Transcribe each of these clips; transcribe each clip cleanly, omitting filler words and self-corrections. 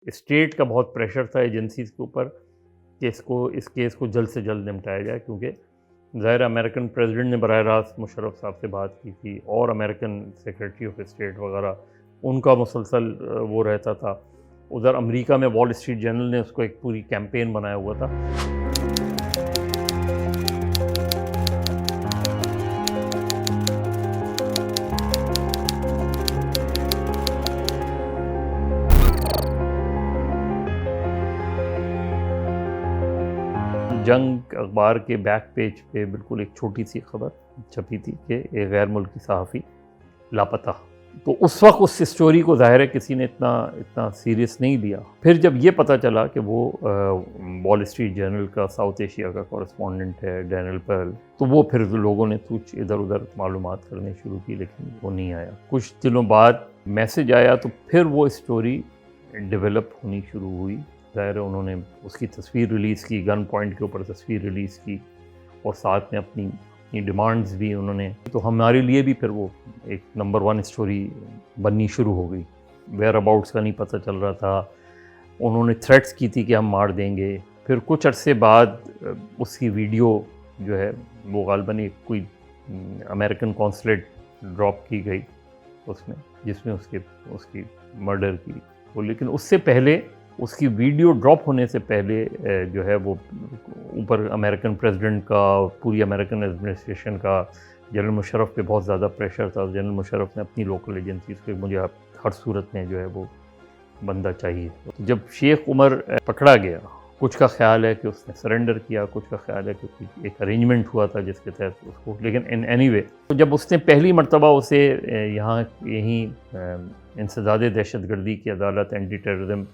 State کا بہت pressure تھا ایجنسیز کے اوپر کہ اس کیس کو جلد سے جلد نمٹایا جائے، کیونکہ ظاہر امریکن پریزیڈنٹ نے براہ راست مشرف صاحب سے بات کی تھی اور امریکن سیکریٹری آف اسٹیٹ وغیرہ ان کا مسلسل وہ رہتا تھا. ادھر امریکہ میں وال اسٹریٹ جرنل نے اس کو ایک پوری کیمپین بنایا ہوا تھا. جنگ اخبار کے بیک پیج پہ بالکل ایک چھوٹی سی خبر چھپی تھی کہ ایک غیر ملکی صحافی لاپتہ. تو اس وقت اس سٹوری کو ظاہر ہے کسی نے اتنا سیریس نہیں لیا. پھر جب یہ پتہ چلا کہ وہ وال اسٹریٹ جرنل کا ساؤتھ ایشیا کا کورسپونڈنٹ ہے ڈینیل پیرل، تو وہ پھر لوگوں نے کچھ ادھر ادھر معلومات کرنے شروع کی، لیکن وہ نہیں آیا. کچھ دنوں بعد میسج آیا تو پھر وہ اسٹوری ڈیولپ ہونی شروع ہوئی. ظاہر ہے انہوں نے اس کی تصویر ریلیز کی، گن پوائنٹ کے اوپر تصویر ریلیز کی، اور ساتھ میں اپنی ڈیمانڈز بھی انہوں نے. تو ہمارے لیے بھی پھر وہ ایک نمبر 1 اسٹوری بننی شروع ہو گئی. ویئر اباؤٹس کا نہیں پتہ چل رہا تھا. انہوں نے تھریٹس کی تھی کہ ہم مار دیں گے. پھر کچھ عرصے بعد اس کی ویڈیو جو ہے وہ غالباً کوئی امریکن قونصلیٹ ڈراپ کی گئی اس میں، جس میں اس کی مرڈر کی وہ. لیکن اس سے پہلے، اس کی ویڈیو ڈراپ ہونے سے پہلے جو ہے وہ اوپر امریکن پریزیڈنٹ کا، پوری امریکن ایڈمنسٹریشن کا، جنرل مشرف پہ بہت زیادہ پریشر تھا. جنرل مشرف نے اپنی لوکل ایجنسیز کو مجھے ہر صورت میں جو ہے وہ بندہ چاہیے. جب شیخ عمر پکڑا گیا، کچھ کا خیال ہے کہ اس نے سرنڈر کیا، کچھ کا خیال ہے کہ ایک ارینجمنٹ ہوا تھا جس کے تحت اس کو، لیکن ان اینی وے جب اس نے پہلی مرتبہ اسے یہیں انسداد دہشت گردی کی عدالت اینٹی ٹیررزم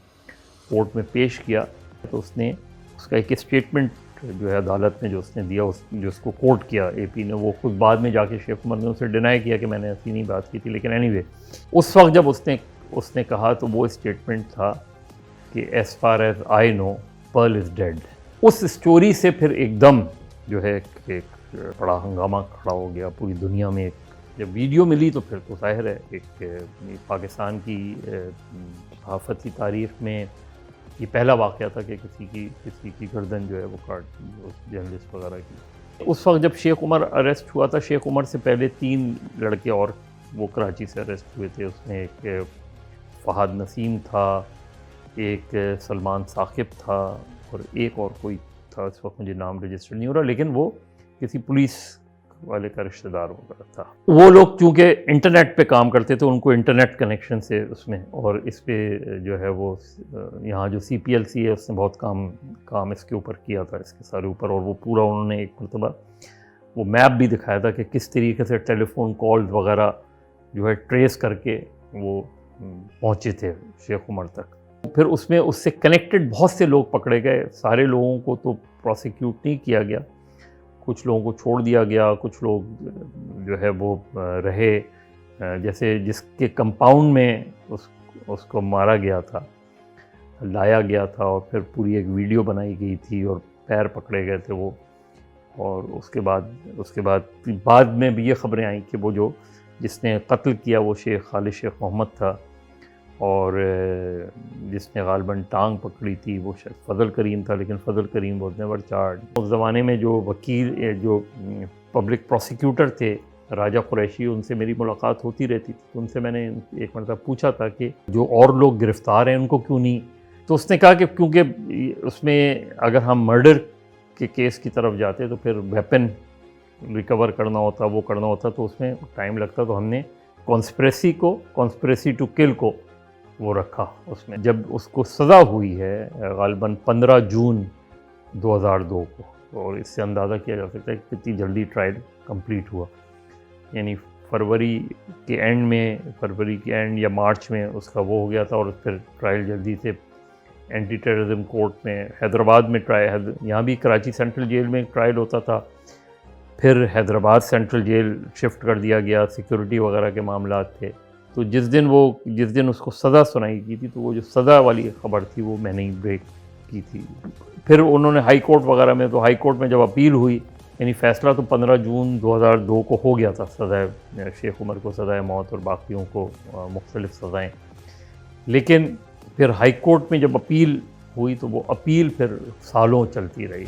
کورٹ میں پیش کیا، تو اس کا ایک اسٹیٹمنٹ جو ہے عدالت میں جو اس نے دیا، جو اس کو کوٹ کیا اے پی نے، وہ خود بعد میں جا کے شیخ عمر نے اسے ڈینائی کیا کہ میں نے ایسی نہیں بات کی تھی. لیکن اینی وے اس وقت جب اس نے کہا تو وہ اسٹیٹمنٹ تھا کہ as far as I know Pearl is dead. اس اسٹوری سے پھر ایک دم جو ہے ایک بڑا ہنگامہ کھڑا ہو گیا پوری دنیا میں. جب ویڈیو ملی تو پھر تو ظاہر ہے ایک پاکستان کی صحافتی تاریخ میں یہ پہلا واقعہ تھا کہ کسی کی گردن جو ہے وہ کاٹ دی اس جرنلسٹ وغیرہ کی. اس وقت جب شیخ عمر اریسٹ ہوا تھا، شیخ عمر سے پہلے 3 لڑکے اور وہ کراچی سے اریسٹ ہوئے تھے. اس میں ایک فہد نسیم تھا، ایک سلمان ثاقب تھا، اور ایک اور کوئی تھا، اس وقت مجھے نام رجسٹر نہیں ہو رہا، لیکن وہ کسی پولیس والے کا رشتہ دار وغیرہ تھا. وہ لوگ چونکہ انٹرنیٹ پہ کام کرتے تھے، ان کو انٹرنیٹ کنیکشن سے اس میں، اور اس پہ جو ہے وہ یہاں جو CPLC ہے اس نے بہت کام اس کے اوپر کیا تھا، اس کے سارے اوپر. اور وہ پورا انہوں نے ایک مرتبہ وہ میپ بھی دکھایا تھا کہ کس طریقے سے ٹیلی فون کالز وغیرہ جو ہے ٹریس کر کے وہ پہنچے تھے شیخ عمر تک. پھر اس میں اس سے کنیکٹڈ بہت سے لوگ پکڑے گئے. سارے لوگوں کو تو پروسیکیوٹ نہیں کیا گیا، کچھ لوگوں کو چھوڑ دیا گیا، کچھ لوگ جو ہے وہ رہے. جیسے جس کے کمپاؤنڈ میں اس کو مارا گیا تھا، لایا گیا تھا، اور پھر پوری ایک ویڈیو بنائی گئی تھی اور پیر پکڑے گئے تھے وہ. اور اس کے بعد میں بھی یہ خبریں آئیں کہ وہ جس نے قتل کیا وہ خالد شیخ محمد تھا، اور جس نے غالباً ٹانگ پکڑی تھی وہ شاید فضل کریم تھا، لیکن فضل کریم واز نیور چارج. اس زمانے میں جو وکیل، جو پبلک پروسیکیوٹر تھے راجہ قریشی، ان سے میری ملاقات ہوتی رہتی تھی. تو ان سے میں نے ایک مرتبہ پوچھا تھا کہ جو اور لوگ گرفتار ہیں ان کو کیوں نہیں. تو اس نے کہا کہ کیونکہ اس میں اگر ہم مرڈر کے کیس کی طرف جاتے تو پھر ویپن ریکور کرنا ہوتا، وہ کرنا ہوتا، تو اس میں ٹائم لگتا. تو ہم نے کانسپریسی ٹو کل کو وہ رکھا اس میں. جب اس کو سزا ہوئی ہے غالباً 15 جون 2002 کو، اور اس سے اندازہ کیا جا سکتا ہے کہ کتنی جلدی ٹرائل کمپلیٹ ہوا. یعنی فروری کے اینڈ یا مارچ میں اس کا وہ ہو گیا تھا، اور پھر ٹرائل جلدی سے اینٹی ٹیررزم کورٹ میں حیدرآباد میں یہاں بھی کراچی سینٹرل جیل میں ٹرائل ہوتا تھا، پھر حیدرآباد سینٹرل جیل شفٹ کر دیا گیا. سیکیورٹی وغیرہ کے معاملات تھے. تو جس دن اس کو سزا سنائی کی تھی، تو وہ جو سزا والی خبر تھی وہ میں نے بریک کی تھی. پھر انہوں نے ہائی کورٹ وغیرہ میں، تو ہائی کورٹ میں جب اپیل ہوئی، یعنی فیصلہ تو 15 جون 2002 کو ہو گیا تھا، سزائے شیخ عمر کو سزائے موت اور باقیوں کو مختلف سزائیں. لیکن پھر ہائی کورٹ میں جب اپیل ہوئی تو وہ اپیل پھر سالوں چلتی رہی.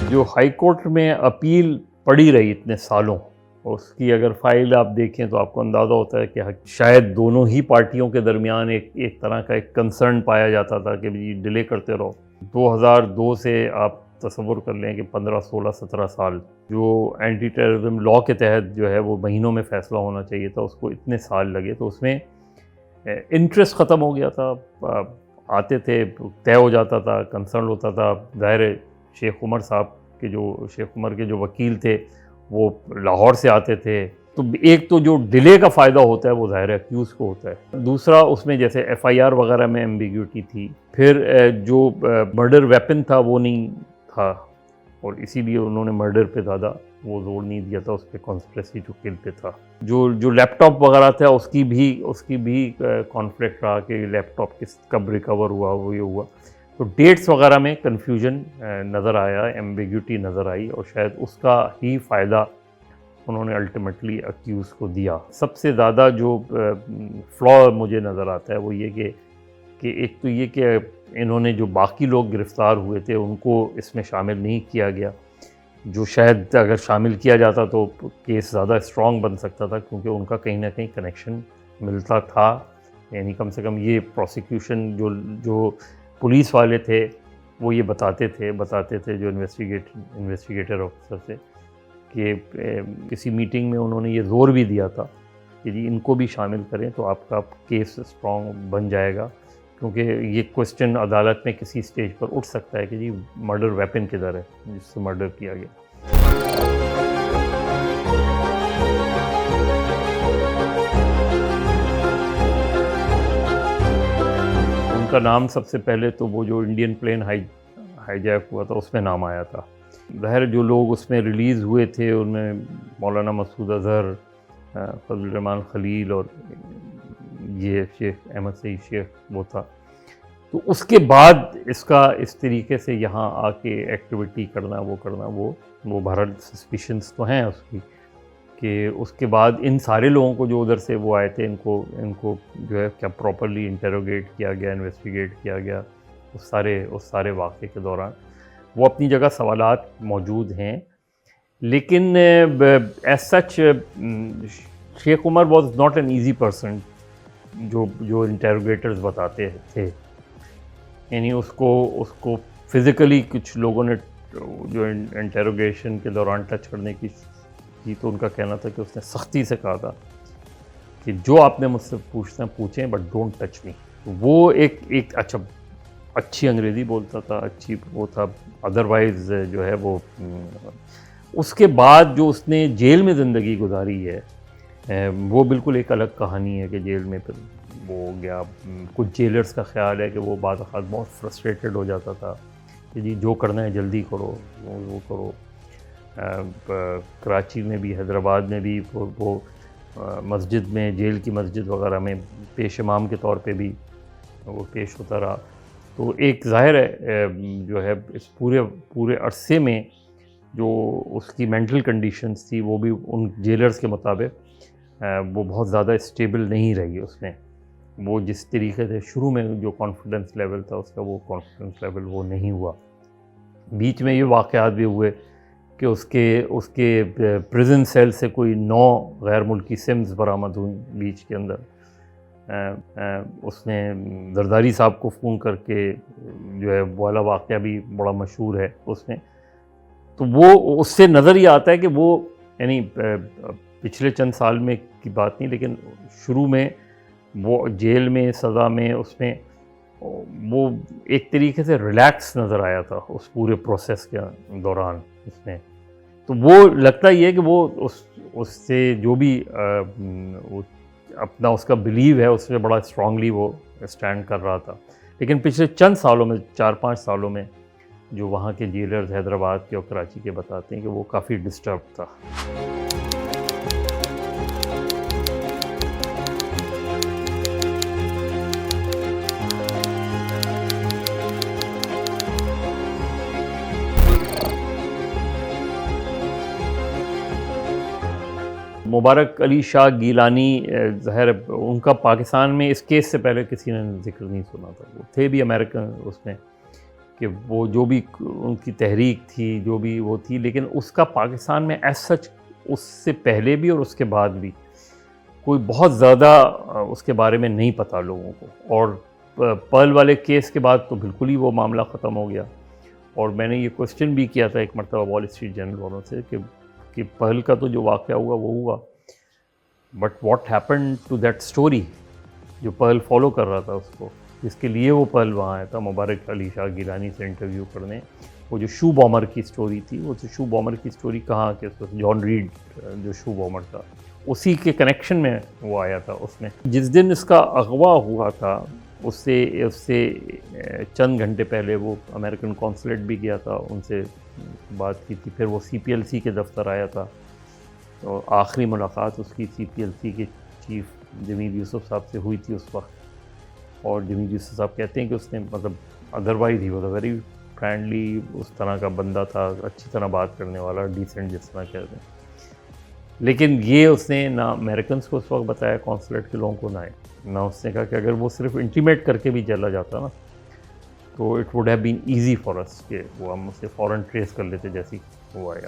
جو ہائی کورٹ میں اپیل پڑی رہی اتنے سالوں، اس کی اگر فائل آپ دیکھیں تو آپ کو اندازہ ہوتا ہے کہ شاید دونوں ہی پارٹیوں کے درمیان ایک طرح کا ایک کنسرن پایا جاتا تھا کہ ڈیلے کرتے رہو. 2002 سے آپ تصور کر لیں کہ 15 16 17 سال جو اینٹی ٹیررزم لاء کے تحت جو ہے وہ مہینوں میں فیصلہ ہونا چاہیے تھا، اس کو اتنے سال لگے. تو اس میں انٹرسٹ ختم ہو گیا تھا. آتے تھے، طے ہو جاتا تھا، کنسرن ہوتا تھا. ظاہر ہے شیخ عمر کے جو وکیل تھے وہ لاہور سے آتے تھے. تو ایک تو جو ڈیلے کا فائدہ ہوتا ہے وہ ظاہر ہے ایکیوز کو ہوتا ہے. دوسرا اس میں جیسے ایف آئی آر وغیرہ میں ایمبیگوٹی تھی. پھر جو مرڈر ویپن تھا وہ نہیں تھا، اور اسی لیے انہوں نے مرڈر پہ زیادہ وہ زور نہیں دیا تھا، اس پہ کانسپریسی ٹو کل پہ تھا. جو لیپ ٹاپ وغیرہ تھا اس کی بھی کانفلکٹ رہا کہ لیپ ٹاپ کب ریکور ہوا، وہ یہ ہوا. تو ڈیٹس وغیرہ میں کنفیوژن نظر آیا، ایمبیگوٹی نظر آئی، اور شاید اس کا ہی فائدہ انہوں نے الٹیمیٹلی اکیوز کو دیا. سب سے زیادہ جو فلا مجھے نظر آتا ہے وہ یہ کہ ایک تو یہ کہ انہوں نے جو باقی لوگ گرفتار ہوئے تھے ان کو اس میں شامل نہیں کیا گیا، جو شاید اگر شامل کیا جاتا تو کیس زیادہ اسٹرانگ بن سکتا تھا، کیونکہ ان کا کہیں نہ کہیں کنیکشن ملتا تھا. یعنی کم سے کم یہ پروسیکیوشن جو پولیس والے تھے وہ یہ بتاتے تھے جو انویسٹیگیٹر آفیسر تھے کہ کسی میٹنگ میں انہوں نے یہ زور بھی دیا تھا کہ جی ان کو بھی شامل کریں تو آپ کا کیس اسٹرانگ بن جائے گا، کیونکہ یہ کوسچن عدالت میں کسی سٹیج پر اٹھ سکتا ہے کہ جی مرڈر ویپن کدھر ہے جس سے مرڈر کیا گیا. ان کا نام سب سے پہلے تو وہ جو انڈین پلین ہائی جیک ہوا تھا اس میں نام آیا تھا. ظاہر جو لوگ اس میں ریلیز ہوئے تھے ان میں مولانا مسعود اظہر، فضل الرحمان خلیل، اور یہ شیخ احمد سعید شیخ وہ تھا. تو اس کے بعد اس طریقے سے یہاں آ کے ایکٹیویٹی کرنا وہ بہرحال سسپیشنس تو ہیں اس کی کہ اس کے بعد ان سارے لوگوں کو جو ادھر سے وہ آئے تھے ان کو جو ہے کیا پراپرلی انٹیروگیٹ کیا گیا، انویسٹیگیٹ کیا گیا اس سارے واقعے کے دوران. وہ اپنی جگہ سوالات موجود ہیں، لیکن is such Sheikh Omar was not an easy person جو انٹیروگیٹرز بتاتے تھے. یعنی اس کو فزیکلی کچھ لوگوں نے جو انٹیروگیشن کے دوران ٹچ کرنے کی تو ان کا کہنا تھا کہ اس نے سختی سے کہا تھا کہ جو آپ نے مجھ سے پوچھنا پوچھیں بٹ ڈونٹ ٹچ می. وہ ایک اچھی انگریزی بولتا تھا، اچھی وہ تھا. ادروائز جو ہے وہ اس کے بعد جو اس نے جیل میں زندگی گزاری ہے وہ بالکل ایک الگ کہانی ہے کہ جیل میں پھر وہ ہو گیا. کچھ جیلرز کا خیال ہے کہ وہ بعض اوقات بہت فرسٹریٹڈ ہو جاتا تھا کہ جی جو کرنا ہے جلدی کرو، وہ کرو. کراچی میں بھی، حیدرآباد میں بھی وہ مسجد میں، جیل کی مسجد وغیرہ میں پیش امام کے طور پہ بھی وہ پیش ہوتا رہا. تو ایک ظاہر ہے جو ہے اس پورے عرصے میں جو اس کی مینٹل کنڈیشنز تھی وہ بھی ان جیلرز کے مطابق وہ بہت زیادہ اسٹیبل نہیں رہی. اس میں وہ جس طریقے سے شروع میں جو کانفیڈنس لیول تھا اس کا وہ کانفیڈنس لیول وہ نہیں ہوا. بیچ میں یہ واقعات بھی ہوئے کہ اس کے پریزن سیل سے کوئی 9 غیر ملکی سمز برآمد ہوئیں بیچ کے اندر. اس نے زرداری صاحب کو فون کر کے جو ہے والا واقعہ بھی بڑا مشہور ہے اس میں. تو وہ اس سے نظر یہ آتا ہے کہ وہ یعنی پچھلے چند سال میں کی بات نہیں، لیکن شروع میں وہ جیل میں سزا میں اس میں وہ ایک طریقے سے ریلیکس نظر آیا تھا اس پورے پروسیس کے دوران اس میں. تو وہ لگتا ہی ہے کہ وہ اس سے جو بھی اپنا اس کا بلیو ہے اس سے بڑا اسٹرانگلی وہ اسٹینڈ کر رہا تھا. لیکن پچھلے چند سالوں میں 4-5 سالوں میں جو وہاں کے جیلرز حیدرآباد کے اور کراچی کے بتاتے ہیں کہ وہ کافی ڈسٹرب تھا. وہ مبارک علی شاہ گیلانی ظاہر ان کا پاکستان میں اس کیس سے پہلے کسی نے ذکر نہیں سنا تھا. وہ تھے بھی امریکن اس میں کہ وہ جو بھی ان کی تحریک تھی جو بھی وہ تھی, لیکن اس کا پاکستان میں ایز سچ اس سے پہلے بھی اور اس کے بعد بھی کوئی بہت زیادہ اس کے بارے میں نہیں پتہ لوگوں کو. اور پرل والے کیس کے بعد تو بالکل ہی وہ معاملہ ختم ہو گیا. اور میں نے یہ کوسچن بھی کیا تھا ایک مرتبہ وال اسٹریٹ جرنل والوں سے کہ پرل کا تو جو واقعہ ہوا وہ ہوا, but what happen to that story جو پرل فالو کر رہا تھا اس کو, جس کے لیے وہ پرل وہاں آیا تھا مبارک علی شاہ گیلانی سے انٹرویو کرنے. وہ جو شو بامر کی اسٹوری تھی, وہ شو بامر کی اسٹوری کہاں کہ جان ریڈ جو شو بامر تھا اسی کے کنیکشن میں وہ آیا تھا. اس میں جس دن اس کا اغوا ہوا تھا اس سے چند گھنٹے پہلے وہ امریکن کونسلیٹ بھی گیا تھا, ان سے بات کی تھی. پھر وہ سی پی ایل سی کے دفتر آیا تھا, اور آخری ملاقات اس کی سی پی ایل سی کے چیف جمیل یوسف صاحب سے ہوئی تھی اس وقت. اور جمیل یوسف صاحب کہتے ہیں کہ اس نے مطلب otherwise he was a very friendly اس طرح کا بندہ تھا, اچھی طرح بات کرنے والا, ڈیسنٹ جس طرح کہتے ہیں. لیکن یہ اس نے نہ امریکنس کو اس وقت بتایا کونسلیٹ کے لوگوں کو, نہ اس نے کہا کہ اگر وہ صرف انٹیمیٹ کر کے بھی چلا جاتا نا تو it would have been easy for us کہ وہ ہم اسے فوراً ٹریس کر لیتے جیسی وہ آیا.